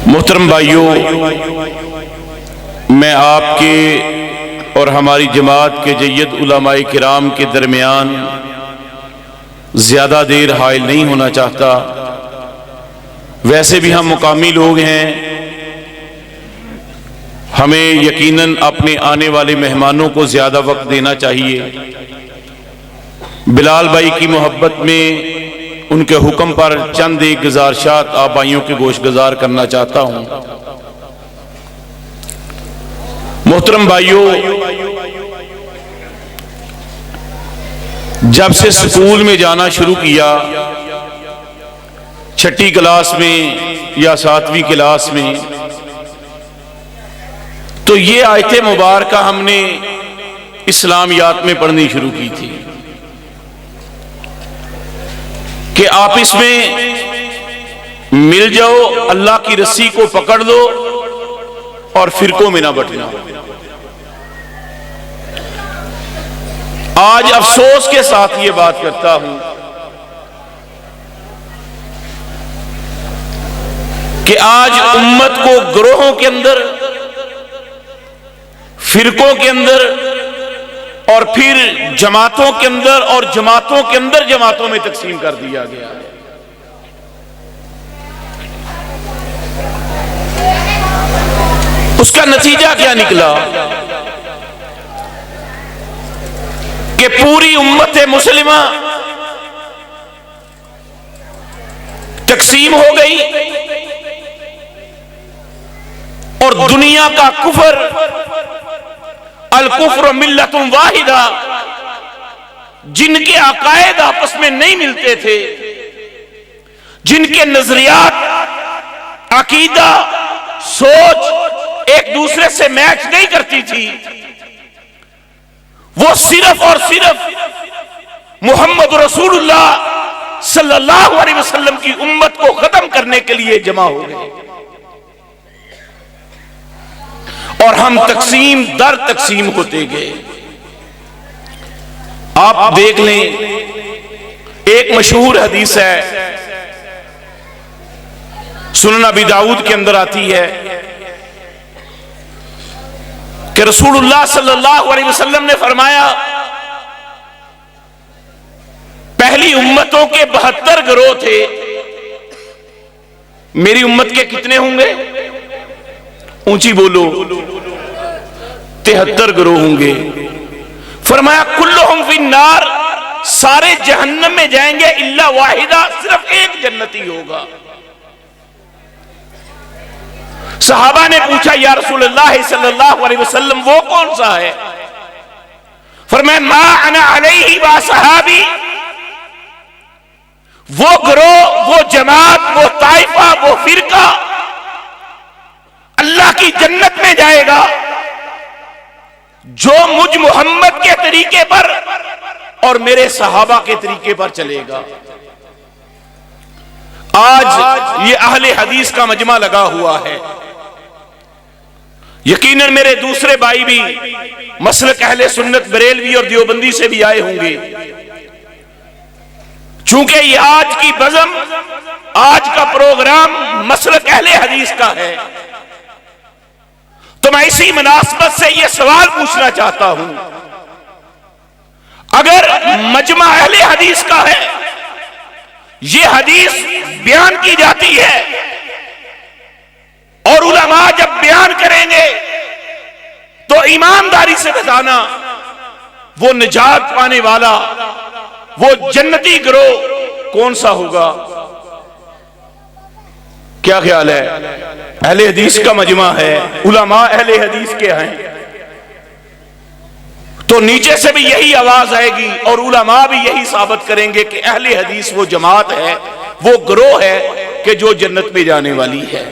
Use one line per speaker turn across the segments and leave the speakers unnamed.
मोहतरम भाइयों, मैं आपके और हमारी जमात के जय्यद उलमाए किराम के दरमियान ज़्यादा देर हाइल नहीं होना चाहता। वैसे भी हम मुकामी लोग हैं, हमें यकीनन अपने आने वाले मेहमानों को ज़्यादा वक्त देना चाहिए। बिलाल भाई की मोहब्बत में उनके हुक्म पर चंद एक गुजारिशात आप भाइयों के गोश गुजार करना चाहता हूं। मोहतरम भाइयों, जब से स्कूल में जाना शुरू किया, छठी क्लास में या 7वीं क्लास में, तो ये आयते मुबारका हमने इस्लामियात में पढ़नी शुरू की थी कि आपस में मिल जाओ, अल्लाह की रस्सी को पकड़ लो और फिरकों में ना बंटना। आज अफसोस के साथ ये बात करता हूं कि आज उम्मत को ग्रोहों के अंदर, फिरकों के अंदर और फिर जमातों के अंदर और जमातों के अंदर जमातों में तकसीम कर दिया गया है। उसका नतीजा क्या निकला कि पूरी उम्मत मुस्लिमा तकसीम हो गई और दुनिया का कुफर, अल कुफ्र मिल्लतुन वाहिदा, जिनके अकायद आपस में नहीं मिलते थे, जिनके नजरियात, अकीदा, सोच एक दूसरे से मैच नहीं करती थी, वो सिर्फ और सिर्फ मोहम्मद रसूलुल्लाह सल्लल्लाहु अलैहि वसल्लम की उम्मत को खत्म करने के लिए जमा हो गए और हम तकसीम दर तकसीम होते गए। आप देख लें, एक मशहूर हदीस है, सुनन अबी दाऊद के अंदर आती है कि रसूलुल्लाह सल्लल्लाहु अलैहि वसल्लम ने फरमाया, पहली उम्मतों के 72 गिरोह थे, मेरी उम्मत के कितने होंगे? ऊंची बोलो। 73 गिरोह होंगे। फरमाया कुल्लुहुम फिन्नार, सारे जहन्नम में जाएंगे इल्ला वाहिदा, सिर्फ एक जन्नती होगा। सहाबा ने पूछा, या रसूलुल्लाह सल्लल्लाहु अलैहि वसल्लम वो कौन सा है? फरमाया मा अना अलैहि व सहाबी, वो गिरोह, वो जमात, वो ताइफा, वो फिरका अल्लाह की जन्नत में जाएगा जो मुझ मोहम्मद के तरीके पर और मेरे सहाबा के तरीके पर चलेगा। आज ये अहले हदीस का मजमा लगा हुआ है। यकीनन मेरे दूसरे भाई भी मसलक अहले सुन्नत बरेलवी और देवबंदी से भी आए होंगे। चूंकि ये आज की बज़म, आज का प्रोग्राम मसलक अहले हदीस का है, तो मैं इसी मुनासबत से यह सवाल पूछना चाहता हूं, अगर मजमा अहले हदीस का है, यह हदीस बयान की जाती है और उलमा जब बयान करेंगे तो ईमानदारी से बताना, वो निजात पाने वाला, वो जन्नती गिरोह कौन सा होगा? क्या ख्याल है? अहले हदीस का मजमा है, उलमा अहले हदीस के हैं, तो नीचे से भी यही आवाज आएगी और उलमा भी यही साबित करेंगे कि अहले हदीस वो जमात है, वो गिरोह है कि जो जन्नत में जाने वाली है।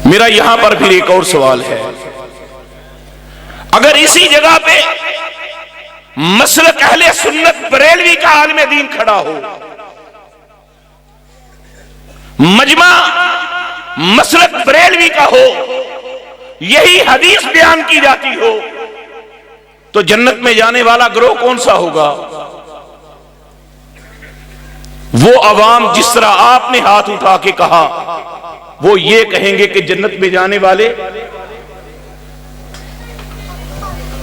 मेरा यहां पर फिर एक और सवाल है, अगर इसी जगह पे मसलक अहले सुन्नत बरेलवी का आलिम दीन खड़ा हो, मजमा मसलक बरेलवी का हो, यही हदीस बयान की जाती हो, तो जन्नत में जाने वाला गिरोह कौन सा होगा? वो अवाम जिस तरह आपने हाथ उठा के कहा, वो ये कहेंगे कि जन्नत में जाने वाले,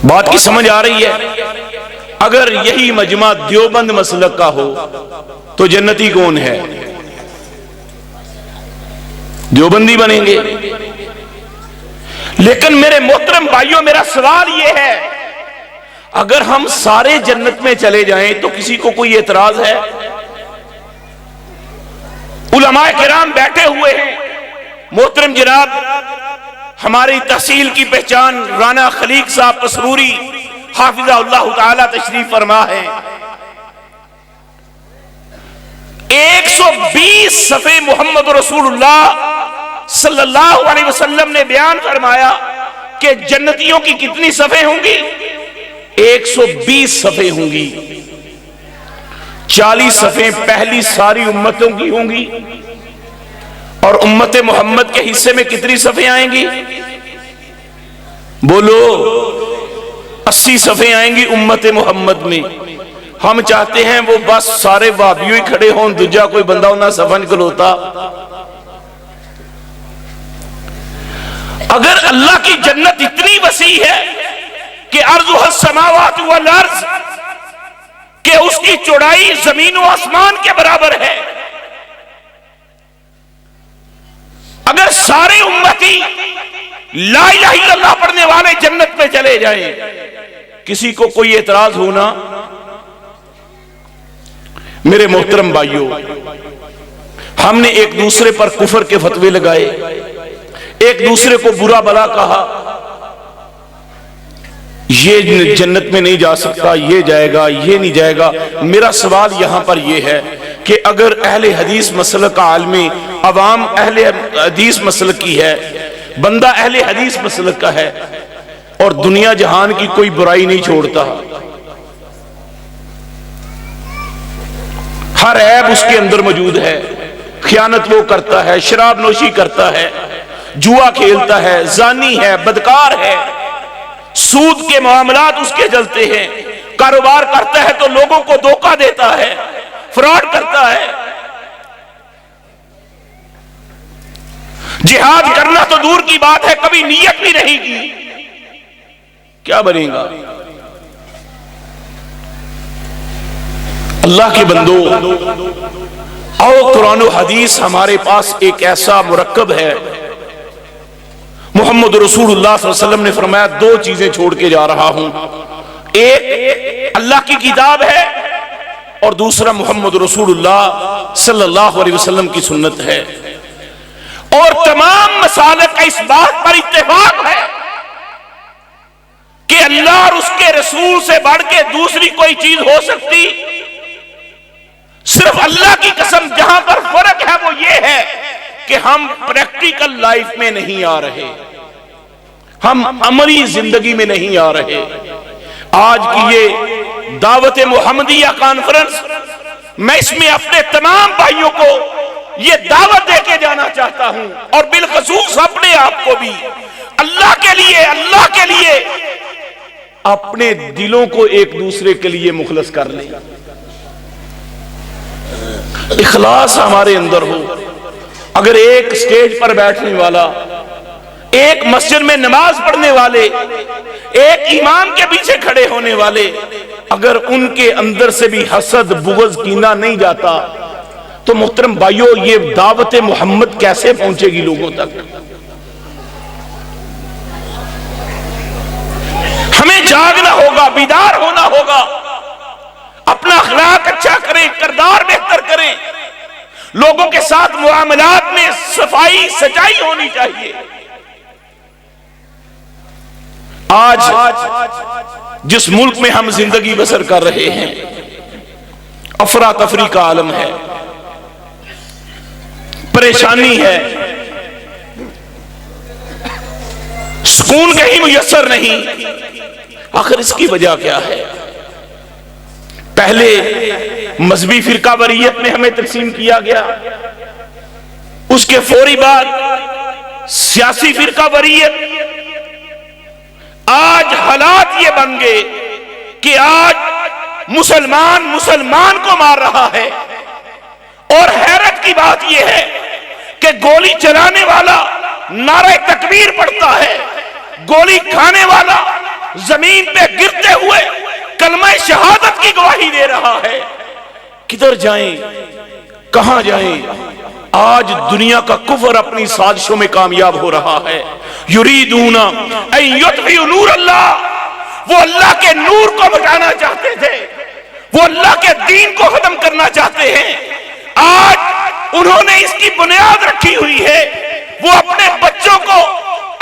बात की समझ आ रही है? अगर यही मजमा देवबंद मसलक का हो तो जन्नती कौन है? देवबंदी बनेंगे। लेकिन मेरे मोहतरम भाइयों, मेरा सवाल यह है, अगर हम सारे जन्नत में चले जाएं तो किसी को कोई एतराज है? उलमाए किराम बैठे हुए हैं। मोहतरम जनाब हमारी तहसील की पहचान राना खलीक साहब कसरूरी हाफिज़हुल्लाह ताला तशरीफ फरमा है। 120 सफ़े मोहम्मद रसूलुल्लाह सल्लल्लाहु अलैहि वसल्लम ने बयान फरमाया कि जन्नतियों की कितनी सफ़े होंगी? 120 सफ़े होंगी। 40 सफ़े पहली सारी उम्मतों की होंगी और उम्मत मोहम्मद के हिस्से में कितनी सफ़े आएंगी? बोलो, 80 सफ़े आएंगी उम्मत मोहम्मद में। हम चाहते हैं वो बस सारे वाबियों ही खड़े हों, दूजा कोई बंदा उन्हें सफा निकलोता। अगर अल्लाह की जन्नत इतनी वसी है कि अर्ज़ुहस समावात वल अर्ज़, कि उसकी चौड़ाई जमीन व आसमान के बराबर है, अगर सारे उम्मती ला इलाहा इल्लल्लाह पढ़ने वाले जन्नत में चले जाएं, किसी को कोई एतराज होना? मेरे मोहतरम भाइयों, हमने एक दूसरे पर कुफर के फतवे लगाए, एक दूसरे को बुरा भला कहा, ये जन्नत में नहीं जा सकता, ये जाएगा, ये नहीं जाएगा। मेरा सवाल यहां पर यह है कि अगर अहले हदीस मसलक का आलमी अवाम अहले हदीस मसलक की है, बंदा अहले हदीस मसलक का है और दुनिया जहान की कोई बुराई नहीं छोड़ता, हर ऐब उसके अंदर मौजूद है, खयानत वो करता है, शराब नोशी करता है, जुआ खेलता है, जानी है, बदकार है, सूद के मामलात उसके चलते हैं, कारोबार करता है तो लोगों को धोखा देता है, फ्रॉड करता है, जिहाद करना तो दूर की बात है, कभी नीयत भी नहीं की, क्या बनेगा? अल्लाह के बंदो, आओ कुरान और हदीस हमारे पास एक ऐसा मुरक्कब है। मोहम्मद रसूलुल्लाह सल्लल्लाहु अलैहि वसल्लम ने फरमाया, दो चीजें छोड़ के जा रहा हूं, एक अल्लाह की किताब है और दूसरा मोहम्मद रसूलुल्लाह सल्लल्लाहु अलैहि वसल्लम की सुन्नत है। और तमाम मसालिक का इस बात पर इत्तेफाक है कि अल्लाह और उसके रसूल से बढ़ के दूसरी कोई चीज हो सकती? सिर्फ अल्लाह की कसम, जहां पर फर्क है वो ये है कि हम प्रैक्टिकल लाइफ में नहीं आ रहे, हम अमली जिंदगी में नहीं आ रहे। आज की ये दावत मुहम्मदिया कॉन्फ्रेंस, मैं इसमें अपने तमाम भाइयों को ये दावत देके जाना चाहता हूं और बिलखसूस अपने आप को भी, अल्लाह के लिए अपने दिलों को एक दूसरे के लिए मुखलस कर लें, इखलास हमारे अंदर हो। अगर एक स्टेज पर बैठने वाला, एक मस्जिद में नमाज पढ़ने वाले, एक इमाम के पीछे खड़े होने वाले, अगर उनके अंदर से भी हसद, बुग़्ज़, कीना नहीं जाता तो मोहतरम भाइयों, ये दावत मोहम्मद कैसे पहुंचेगी लोगों तक? हमें जागना होगा, बीदार होना होगा, अपना अखलाक अच्छा करें, किरदार बेहतर करें, लोगों के साथ मुआमलात में सफाई सच्चाई होनी चाहिए। आज जिस मुल्क में हम जिंदगी बसर कर रहे हैं, अफरा तफरी का आलम है, परेशानी है, सुकून कहीं मुयस्सर नहीं। आखिर इसकी वजह क्या है? पहले मजहबी फिरका वरीयत में हमें तकसीम किया गया, उसके फौरी बाद सियासी फिरका वरीयत। आज हालात ये बन गए कि आज मुसलमान को मार रहा है, और हैरत की बात यह है कि गोली चलाने वाला नारे तकबीर पढ़ता है, गोली खाने वाला जमीन पे गिरते हुए कलमा शहादत की गवाही दे रहा है। किधर जाएं, कहां जाएं? आज दुनिया का कुफर अपनी साजिशों में कामयाब हो रहा है। युरीदूना अन युत्फिउ नूर अल्लाह, वो अल्लाह के नूर को मिटाना चाहते थे, वो अल्लाह के दीन को खत्म करना चाहते हैं। आज उन्होंने इसकी बुनियाद रखी हुई है। वो अपने बच्चों को,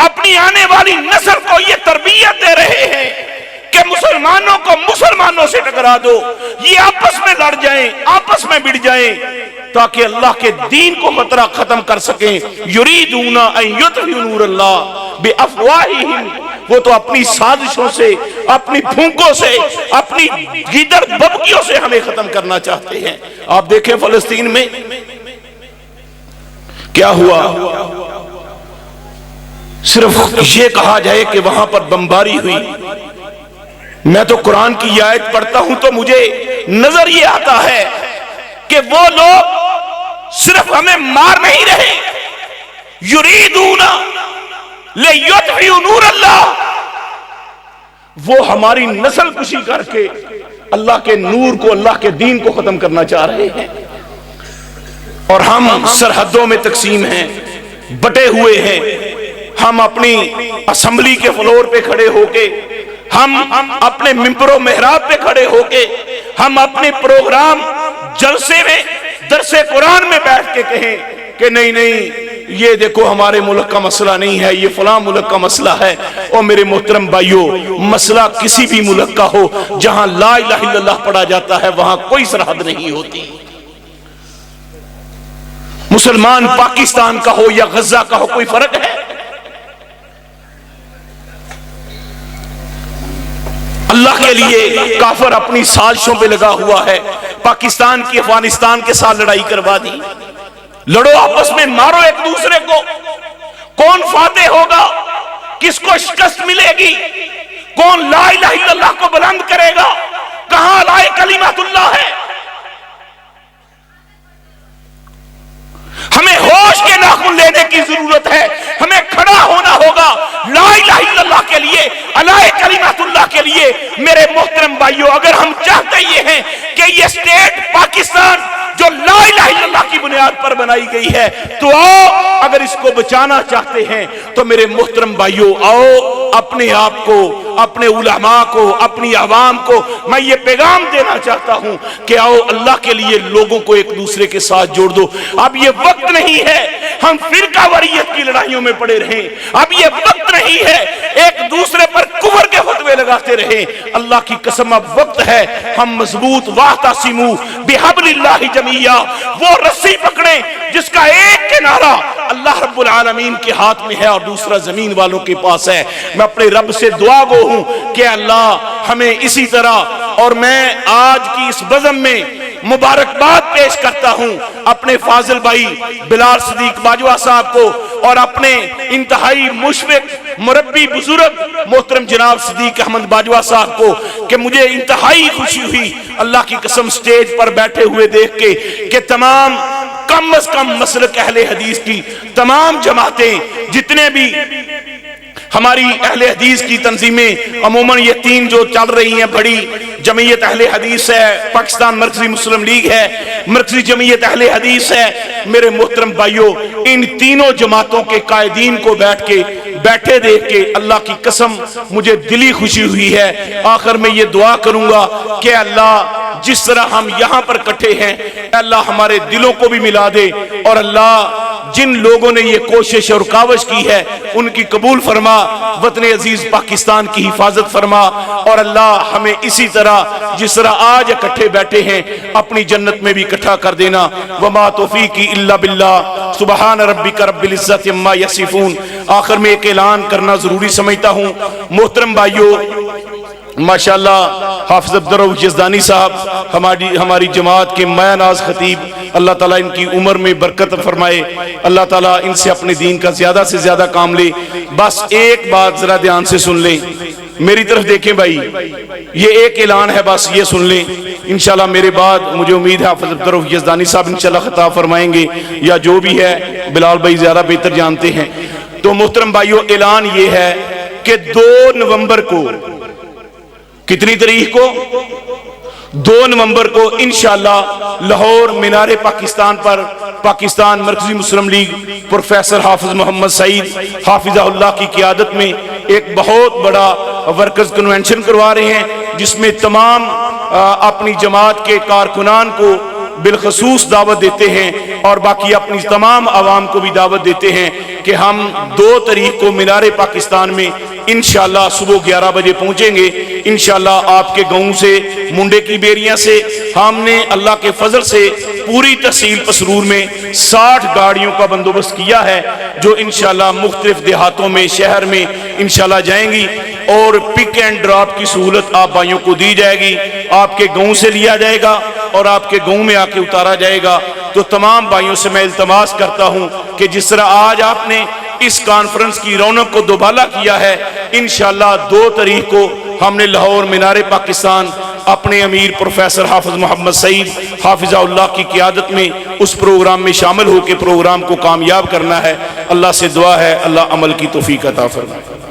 अपनी आने वाली नस्ल को ये तरबियत दे रहे हैं कि मुसलमानों को मुसलमानों से टकरा दो, ये आपस में लड़ जाएं, आपस में भिड़ जाएं, ताकि अल्लाह के दीन को खतरा खत्म कर सकें। युरीदूना अन युत्फिउ नूर अल्लाह बिअफ़वाहिहिम, वो तो अपनी साजिशों से, अपनी फूंकों से, अपनी गीदड़ बबकियों से हमें खत्म करना चाहते हैं। आप देखें फलस्तीन में क्या हुआ। सिर्फ ये कहा जाए कि वहां पर बमबारी हुई, मैं तो कुरान की आयत पढ़ता हूं तो मुझे नजर ये आता है कि वो लोग सिर्फ हमें मार नहीं रहे, युरीदूना लियुत्फिउ नूर अल्लाह, वो हमारी नस्ल कुशी करके अल्लाह के नूर को, अल्लाह के दीन को खत्म करना चाह रहे हैं। और हम सरहदों में तकसीम हैं, बटे हुए हैं। हम अपनी असेंबली के फ्लोर पे खड़े होके, हम अपने मिंबरों मेहराब पे खड़े होके, हम अपने प्रोग्राम जलसे में दरसे कुरान में बैठ के कहें कि नहीं नहीं, ये देखो हमारे मुल्क का मसला नहीं है, ये फलां मुल्क का मसला है। और मेरे मोहतरम भाइयों, मसला किसी भी मुल्क का हो, जहां ला इलाहा इल्लल्लाह पढ़ा जाता है वहां कोई सरहद नहीं होती। मुसलमान पाकिस्तान का हो या गजा का हो, कोई फर्क है? अल्लाह के लिए काफिर अपनी साजिशों पे लगा हुआ है। पाकिस्तान की अफगानिस्तान के साथ लड़ाई करवा दी। लड़ो आपस में, मारो एक दूसरे को। कौन फातेह होगा, किसको शिकस्त मिलेगी, कौन ला इलाहा इल्लल्लाह को बुलंद करेगा, कहां लाए कलिमातुल्लाह है। हमें होश के नाखून लेने की जरूरत है। हमें खड़ा होना होगा ला इलाहा इल्लल्लाह के लिए, अलाए कलिमातुल्लाह के लिए। मेरे मोहतरम भाइयों, अगर हम चाहते ये हैं कि ये स्टेट पाकिस्तान जो ला इलाहा इल्लल्लाह की बुनियाद पर बनाई गई है, तो आओ, अगर इसको बचाना चाहते हैं तो मेरे मोहतरम भाइयों, आओ अपने आप को, अपने उलमा को, अपनी आवाम को मैं ये पैगाम देना चाहता हूं कि आओ अल्लाह के लिए लोगों को एक दूसरे के साथ जोड़ दो। अब ये वक्त नहीं है हम फिरका वरीयत की लड़ाइयों में पड़े रहें। अब ये वक्त नहीं है एक दूसरे पर कुफर के फतवे लगाते रहे। अल्लाह की कसम, अब वक्त है हम मजबूत वाहतासिमू बिहब्लिल्लाहि जमीया, वो रस्सी पकड़े जिसका एक किनारा अल्लाह रब्बुल आलमीन के हाथ में है और दूसरा जमीन वालों के पास है। मैं अपने रब से दुआ गो हूं कि अल्लाह हमें इसी तरह, और मैं आज की इस बज़म में मुबारकबाद पेश करता हूं अपने फाजिल भाई बिलाल सदीक बाजवा साहब को और अपने इंतहाई मुशफिक मुरब्बी बुजुर्ग मोहतरम जनाब सदीक अहमद बाजवा साहब को, कि मुझे इंतहाई खुशी हुई अल्लाह की कसम स्टेज पर बैठे हुए देख के कि तमाम कम अज कम मसलक अहले हदीस की तमाम जमातें, जितने भी हमारी अहले हदीस की तंजीमें, अमूमन ये तीन जो चल रही हैं, बड़ी जमीयत अहले हदीस है, पाकिस्तान मरकजी मुस्लिम लीग है, मरकजी जमीयत अहले हदीस है। मेरे मोहतरम भाइयों, इन तीनों जमातों के कायदीन को बैठे देख के अल्लाह की कसम मुझे दिली खुशी हुई है। आखिर में ये दुआ करूंगा कि अल्लाह जिस तरह हम यहाँ पर इकट्ठे हैं, अल्लाह हमारे दिलों को भी मिला दे, और अल्लाह जिन लोगों ने ये कोशिश और कावश की है उनकी कबूल फरमा, वतन अजीज पाकिस्तान की हिफाजत फरमा, और अल्लाह हमें इसी तरह जिस तरह आज इकट्ठे बैठे हैं अपनी जन्नत में भी इकट्ठा कर देना। वमा तौफीकी इल्ला बिल्लाह, सुबहान रब्बिका रब्बिल इज्जति अम्मा यसिफून। आखिर में एक ऐलान करना जरूरी समझता हूँ। मोहतरम भाइयों, माशाअल्लाह हाफिज अब्दुर्रऊफ यज़दानी साहब हमारी जमात के माया नाज खतीब, अल्लाह ताला इनकी उम्र में बरकत फरमाए, अल्लाह ताला इनसे अपने दीन का ज्यादा से ज्यादा काम ले। बस एक बात जरा ध्यान से सुन लें, मेरी तरफ देखें भाई, ये एक ऐलान है, बस ये सुन लें। इंशाल्लाह मेरे बाद मुझे उम्मीद है हाफिज अब्दुर्रऊफ यज़दानी साहब इंशाल्लाह खिताब फरमाएंगे, या जो भी है बिलाल भाई ज़्यादा बेहतर जानते हैं। तो मोहतरम भाइयों, ऐलान ये है कि 2 नवंबर को, कितनी तारीख को, 2 नवंबर को इंशाल्लाह लाहौर मीनारे पाकिस्तान पर पाकिस्तान मरकजी मुस्लिम लीग प्रोफेसर हाफिज मोहम्मद सईद हाफिज़हुल्लाह की क़ियादत में एक बहुत बड़ा वर्कर्स कन्वेंशन करवा रहे हैं, जिसमें तमाम अपनी जमात के कारकुनान को बिलखसूस दावत देते हैं और बाकी अपनी तमाम आवाम को भी दावत देते हैं कि हम 2 तारीख को मीनारे पाकिस्तान में इंशाल्लाह सुबह 11 बजे पहुंचेंगे। इंशाल्लाह आपके गांव से, मुंडे की बेरियां से हमने अल्लाह के फजल से पूरी तहसील पसरूर में 60 गाड़ियों का बंदोबस्त किया है, जो इंशाल्लाह मुख्तलिफ देहातों में, शहर में इंशाल्लाह जाएंगी और पिक एंड ड्रॉप की सहूलत आप भाइयों को दी जाएगी। आपके गांव से लिया जाएगा और आपके गांव में आके उतारा जाएगा। तो तमाम भाइयों से मैं इल्तमास करता हूं कि जिस तरह आज आपने इस कॉन्फ्रेंस की रौनक को दोबाला किया है, इंशाल्लाह 2 तारीख को हमने लाहौर मीनारे पाकिस्तान अपने अमीर प्रोफेसर हाफिज मोहम्मद सईद हाफिज़हुल्लाह की क़ियादत में उस प्रोग्राम में शामिल होकर प्रोग्राम को कामयाब करना है। अल्लाह से दुआ है, अल्लाह अमल की तौफीक अता फरमाए।